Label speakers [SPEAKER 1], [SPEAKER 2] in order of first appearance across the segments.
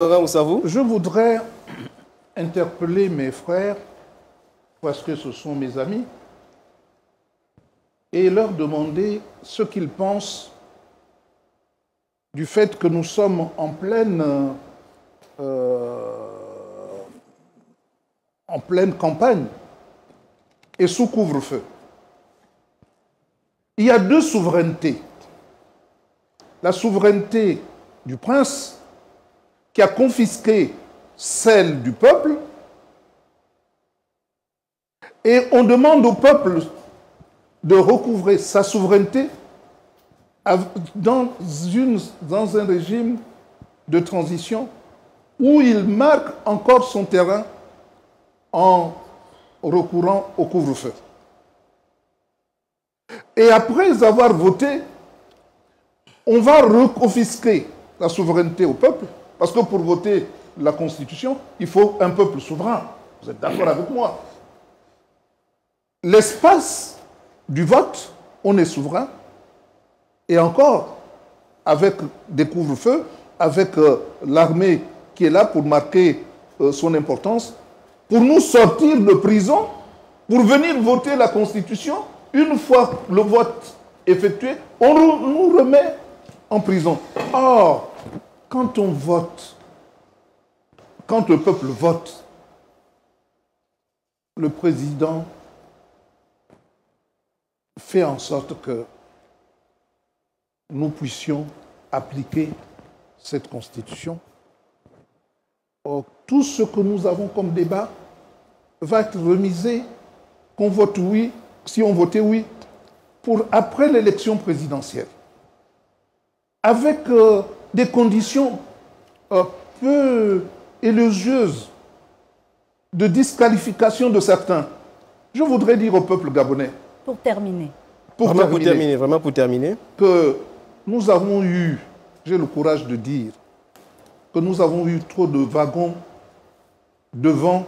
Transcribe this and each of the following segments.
[SPEAKER 1] Je voudrais interpeller mes frères, parce que ce sont mes amis, et leur demander ce qu'ils pensent du fait que nous sommes en pleine campagne et sous couvre-feu. Il y a deux souverainetés. La souveraineté du prince, qui a confisqué celle du peuple, et on demande au peuple de recouvrer sa souveraineté dans un régime de transition où il marque encore son terrain en recourant au couvre-feu. Et après avoir voté, on va reconfisquer la souveraineté au peuple, parce que pour voter la Constitution, il faut un peuple souverain. Vous êtes d'accord avec moi? L'espace du vote, on est souverain, et encore, avec des couvre-feux, avec l'armée qui est là pour marquer son importance, pour nous sortir de prison, pour venir voter la Constitution, une fois le vote effectué, on nous remet en prison. Or, quand on vote, quand le peuple vote, le président fait en sorte que nous puissions appliquer cette Constitution. Or, tout ce que nous avons comme débat va être remisé, qu'on vote oui, si on votait oui, pour après l'élection présidentielle. Avec des conditions peu élogieuses de disqualification de certains. Je voudrais dire au peuple gabonais,
[SPEAKER 2] pour terminer,
[SPEAKER 3] vraiment pour terminer,
[SPEAKER 1] que nous avons eu, j'ai le courage de dire, que nous avons eu trop de wagons devant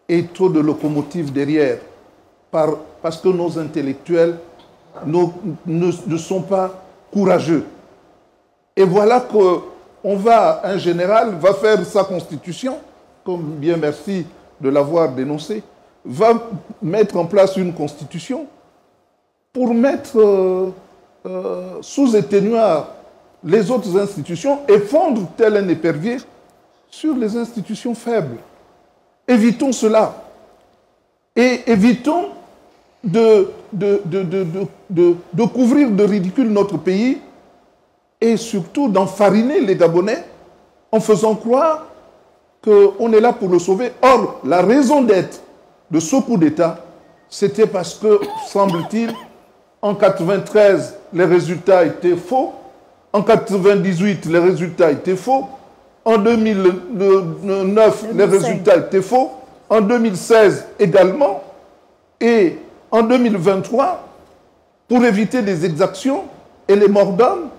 [SPEAKER 1] et trop de locomotives derrière, parce que nos intellectuels ne sont pas courageux. Et voilà un général va faire sa constitution, comme bien merci de l'avoir dénoncé, va mettre en place une constitution pour mettre sous éteignoir les autres institutions et fondre tel un épervier sur les institutions faibles. Évitons cela. Et évitons de couvrir de ridicule notre pays et surtout d'enfariner les Gabonais en faisant croire qu'on est là pour le sauver. Or, la raison d'être de ce coup d'État, c'était parce que, semble-t-il, en 1993, les résultats étaient faux. En 1998, les résultats étaient faux. En 2009, les résultats étaient faux. En 2016 également. Et en 2023, pour éviter des exactions et les morts d'hommes,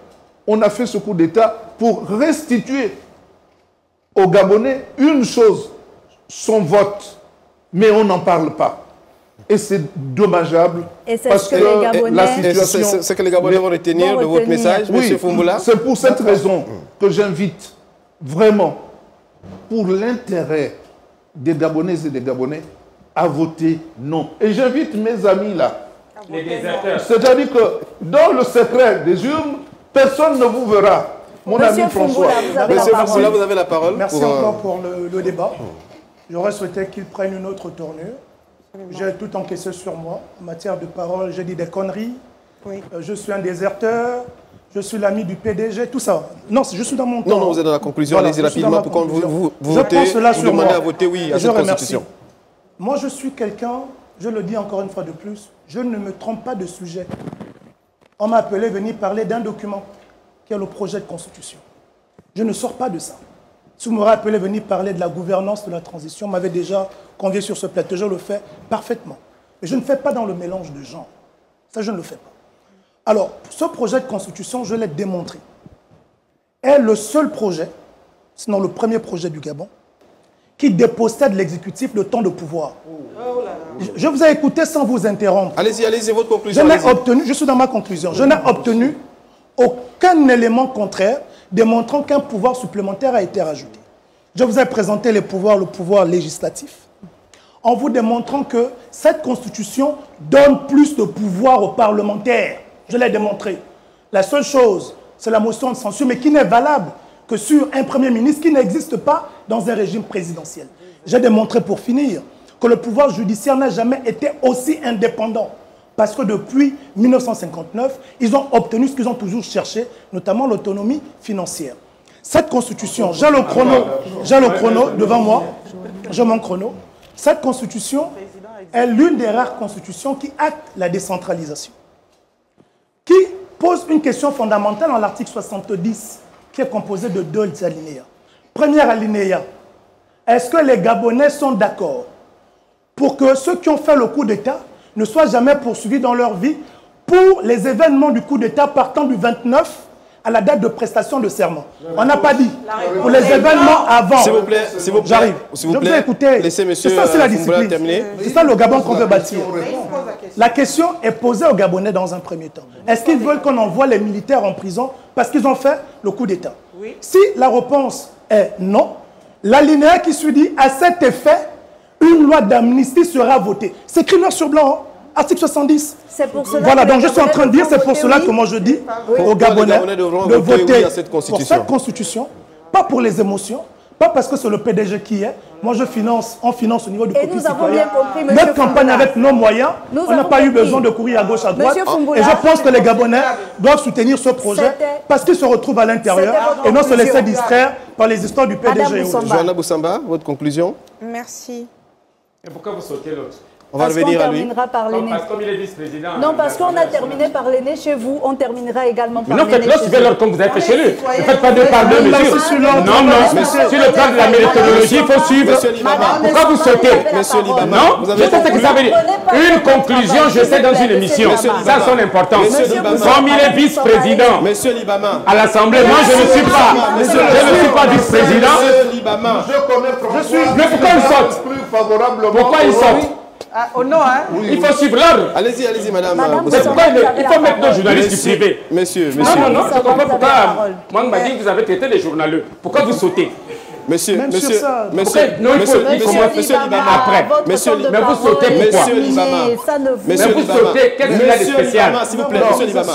[SPEAKER 1] on a fait ce coup d'État pour restituer aux Gabonais une chose, son vote. Mais on n'en parle pas. Et c'est dommageable.
[SPEAKER 2] Et c'est parce que la situation...
[SPEAKER 3] C'est que les Gabonais vont retenir de votre message,
[SPEAKER 1] oui,
[SPEAKER 3] M. Fumboula.
[SPEAKER 1] C'est pour cette raison que j'invite vraiment, pour l'intérêt des Gabonaises et des Gabonais, à voter non. Et j'invite mes amis là.
[SPEAKER 4] Les déserteurs.
[SPEAKER 1] C'est-à-dire que dans le secret des urnes, personne ne vous verra. Mon ami François.
[SPEAKER 3] Monsieur Fumboula, vous avez la parole.
[SPEAKER 5] Merci encore pour le débat. J'aurais souhaité qu'il prenne une autre tournure. J'ai tout encaissé sur moi. En matière de parole, j'ai dit des conneries. Oui. Je suis un déserteur. Je suis l'ami du PDG, tout ça. Non, je suis dans mon temps.
[SPEAKER 3] Non, vous êtes dans la conclusion. Allez-y rapidement. Pour quand vous votez, vous demandez à voter oui à cette Constitution.
[SPEAKER 5] Moi, je suis quelqu'un, je le dis encore une fois de plus, je ne me trompe pas de sujet. On m'a appelé venir parler d'un document qui est le projet de Constitution. Je ne sors pas de ça. Si vous m'aurez appelé venir parler de la gouvernance de la transition, on m'avait déjà convié sur ce plateau, je le fais parfaitement. Mais je ne fais pas dans le mélange de genres. Ça, je ne le fais pas. Alors, ce projet de Constitution, je l'ai démontré, est le seul projet, sinon le premier projet du Gabon, qui dépossède l'exécutif le temps de pouvoir. Je vous ai écouté sans vous interrompre.
[SPEAKER 3] Allez-y, allez-y, votre conclusion.
[SPEAKER 5] Je suis dans ma conclusion. Je n'ai obtenu aucun élément contraire démontrant qu'un pouvoir supplémentaire a été rajouté. Je vous ai présenté le pouvoir législatif, en vous démontrant que cette constitution donne plus de pouvoir aux parlementaires. Je l'ai démontré. La seule chose, c'est la motion de censure, mais qui n'est valable que sur un Premier ministre qui n'existe pas dans un régime présidentiel. J'ai démontré, pour finir, que le pouvoir judiciaire n'a jamais été aussi indépendant. Parce que depuis 1959, ils ont obtenu ce qu'ils ont toujours cherché, notamment l'autonomie financière. Cette constitution, j'ai le chrono devant moi, j'ai mon chrono. Cette constitution est l'une des rares constitutions qui acte la décentralisation, qui pose une question fondamentale en l'article 70, qui est composé de 2 alinéas. Premier alinéa, est-ce que les Gabonais sont d'accord pour que ceux qui ont fait le coup d'État ne soient jamais poursuivis dans leur vie pour les événements du coup d'État partant du 29 à la date de prestation de serment? On n'a pas dit. Pour les événements avant.
[SPEAKER 3] S'il vous plaît,
[SPEAKER 5] j'arrive.
[SPEAKER 3] S'il vous plaît, laissez monsieur
[SPEAKER 5] Fumbula terminer. C'est ça le Gabon qu'on veut bâtir. La question est posée aux Gabonais dans un premier temps. Est-ce qu'ils veulent qu'on envoie les militaires en prison parce qu'ils ont fait le coup d'État? Si la réponse est non, l'alinéa qui suit dit, à cet effet, une loi d'amnistie sera votée. C'est écrit noir sur blanc, hein? Article 70.
[SPEAKER 2] Pour cela
[SPEAKER 5] voilà, donc je suis en train de dire, c'est pour cela que moi je dis aux Gabonais de voter pour cette constitution, pas pour les émotions, pas parce que c'est le PDG qui est. Moi je finance, on finance au niveau du copie citoyen. Notre campagne avec nos moyens, on n'a pas eu besoin de courir à gauche, à droite. Et je pense que les Gabonais doivent soutenir ce projet parce qu'ils se retrouvent à l'intérieur et non se laisser distraire par les histoires du PDG.
[SPEAKER 3] Johanna Boussamba, votre conclusion?
[SPEAKER 4] Merci.
[SPEAKER 6] Et pourquoi vous sautez l'autre?
[SPEAKER 3] On va revenir à lui.
[SPEAKER 2] Par l'aîné.
[SPEAKER 6] Parce comme il est vice-président.
[SPEAKER 2] Non, parce qu'on a terminé par l'aîné chez vous, on terminera également par l'aîné.
[SPEAKER 6] Non, faites-le, suivez-leur comme vous avez fait chez lui. Ne faites pas deux par deux mesures. Non, non, sur le plan de la méthodologie, il faut suivre. Pourquoi vous sautez?
[SPEAKER 3] Monsieur Libama.
[SPEAKER 6] Non, je sais ce que ça veut dire. Une conclusion, je sais, dans une émission. Ça a son importance. Comme il est vice-président à l'Assemblée, moi je ne suis pas. Je ne suis pas vice-président. Mais pourquoi il saute? Pourquoi il saute?
[SPEAKER 4] Oh non, hein?
[SPEAKER 6] Oui, il faut suivre l'ordre.
[SPEAKER 3] Allez-y, madame.
[SPEAKER 6] Il faut mettre nos journalistes du privé.
[SPEAKER 3] Monsieur.
[SPEAKER 6] Non, je comprends pourquoi. Moi, on m'a dit que vous avez traité les journalistes. Pourquoi vous sautez?
[SPEAKER 3] Monsieur Libama.
[SPEAKER 6] Mais vous sautez pourquoi? Mais vous sautez, qu'est-ce qu'il y a de spécial?
[SPEAKER 3] S'il vous plaît, monsieur Libama.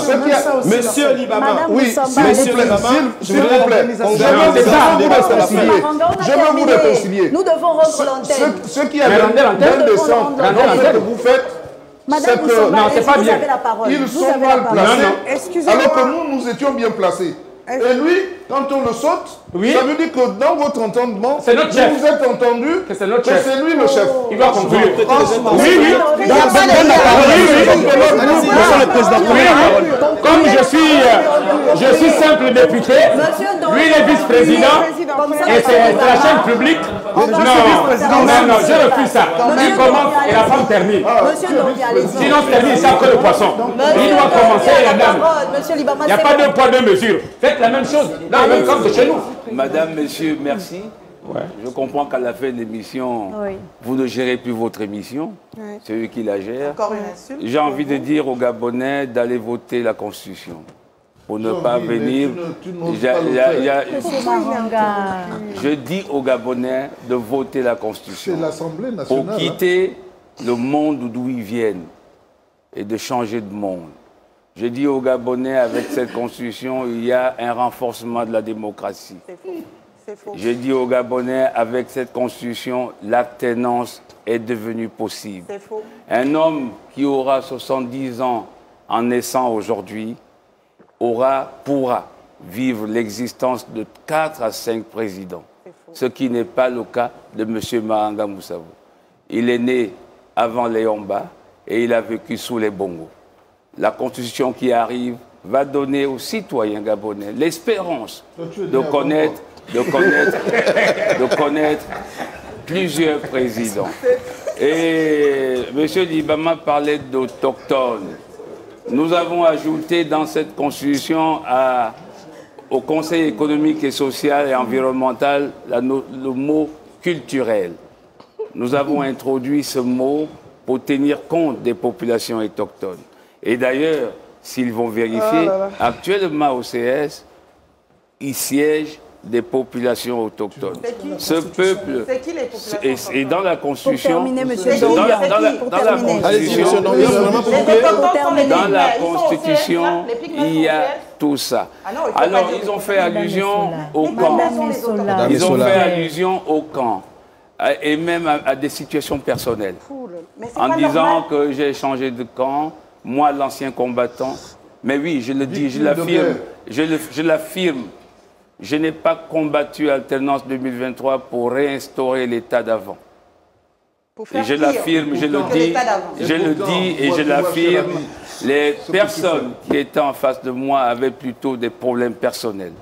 [SPEAKER 3] Monsieur Libama.
[SPEAKER 1] Oui, s'il vous plaît. Je veux vous réconcilier.
[SPEAKER 2] Nous devons rendre l'antenne.
[SPEAKER 1] Ce qui a donné de sang, que vous faites,
[SPEAKER 2] Madame Boussamba,
[SPEAKER 6] non, c'est pas bien.
[SPEAKER 1] Ils sont mal placés, alors que nous étions bien placés. Et lui, quand on le saute, ça veut dire que dans votre entendement, vous êtes entendu que c'est lui le chef.
[SPEAKER 6] Il va conclure.
[SPEAKER 1] Oui.
[SPEAKER 6] Comme je suis simple député, lui il est vice-président, et c'est la chaîne publique. Non, je refuse ça. Il commence et la femme termine. Sinon, c'est termine, c'est après le poisson. Il doit commencer, la dame. Il n'y a pas de poids, de mesure. Faites la même chose, dans le même camp que chez nous.
[SPEAKER 7] Madame, monsieur, merci. Je comprends qu'à la fin de l'émission, vous ne gérez plus votre émission. C'est eux qui la gèrent.
[SPEAKER 4] Encore une insulte.
[SPEAKER 7] J'ai envie de dire aux Gabonais d'aller voter la Constitution. Pour ne pas venir... Je dis aux Gabonais de voter la Constitution.
[SPEAKER 1] C'est l'Assemblée nationale.
[SPEAKER 7] Pour quitter le monde d'où ils viennent et de changer de monde. Je dis aux Gabonais, avec cette Constitution, il y a un renforcement de la démocratie.
[SPEAKER 4] C'est faux.
[SPEAKER 7] Je dis aux Gabonais, avec cette Constitution, l'alternance est devenue possible.
[SPEAKER 4] C'est faux.
[SPEAKER 7] Un homme qui aura 70 ans en naissant aujourd'hui pourra vivre l'existence de 4 à 5 présidents, ce qui n'est pas le cas de M. Mahanga Moussabou. Il est né avant les Yomba et il a vécu sous les Bongo. La Constitution qui arrive va donner aux citoyens gabonais l'espérance de connaître plusieurs présidents. Et M. Libama parlait d'autochtones. Nous avons ajouté dans cette Constitution au Conseil économique et social et environnemental le mot culturel. Nous avons introduit ce mot pour tenir compte des populations autochtones. Et d'ailleurs, s'ils vont vérifier, actuellement au CS, il siège des populations autochtones. Ce peuple,
[SPEAKER 4] c'est qui les populations
[SPEAKER 7] et dans la Constitution,
[SPEAKER 2] pour terminer, monsieur
[SPEAKER 7] dans la Constitution, il y a tout ça. Alors, ils ont fait allusion au camp. Ils ont fait allusion au camp. Et même à des situations personnelles. En disant que j'ai changé de camp, moi, l'ancien combattant. Mais oui, je le dis, je l'affirme. Je l'affirme. Je n'ai pas combattu Alternance 2023 pour réinstaurer l'état d'avant. Et je l'affirme, je le dis et je l'affirme. Les personnes qui étaient en face de moi avaient plutôt des problèmes personnels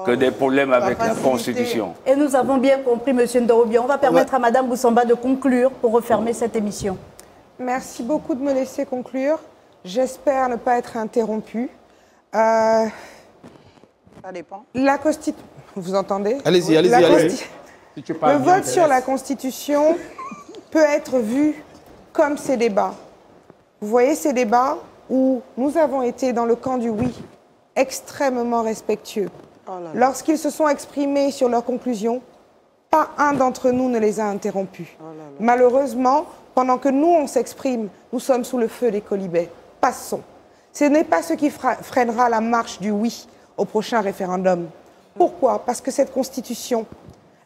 [SPEAKER 7] que des problèmes avec la Constitution.
[SPEAKER 2] Et nous avons bien compris, M. Ndorobia. On va permettre à Mme Boussamba de conclure pour refermer cette émission.
[SPEAKER 4] Merci beaucoup de me laisser conclure. J'espère ne pas être interrompue. Ça dépend. La Constitution... Vous entendez?
[SPEAKER 3] Allez-y, allez-y.
[SPEAKER 4] Le vote sur la Constitution peut être vu comme ces débats. Vous voyez ces débats où nous avons été dans le camp du oui, extrêmement respectueux. Lorsqu'ils se sont exprimés sur leurs conclusions, pas un d'entre nous ne les a interrompus. Malheureusement, pendant que nous, on s'exprime, nous sommes sous le feu des colibets. Passons. Ce n'est pas ce qui freinera la marche du oui au prochain référendum. Pourquoi? Parce que cette Constitution,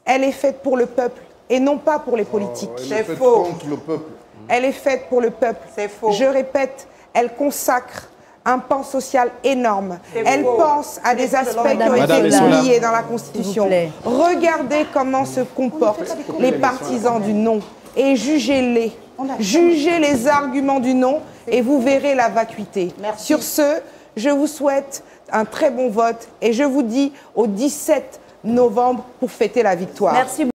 [SPEAKER 4] elle est faite pour le peuple et non pas pour les politiques.
[SPEAKER 1] C'est faux. Contre le peuple.
[SPEAKER 4] Elle est faite pour le peuple.
[SPEAKER 2] C'est faux.
[SPEAKER 4] Je répète, elle consacre un pan social énorme. Elle pense à des aspects qui ont été oubliés dans la Constitution. Regardez comment se comportent les partisans du non et jugez-les. Jugez les arguments du non et vous verrez la vacuité. Sur ce, je vous souhaite un très bon vote et je vous dis au 17 novembre pour fêter la victoire.
[SPEAKER 2] Merci.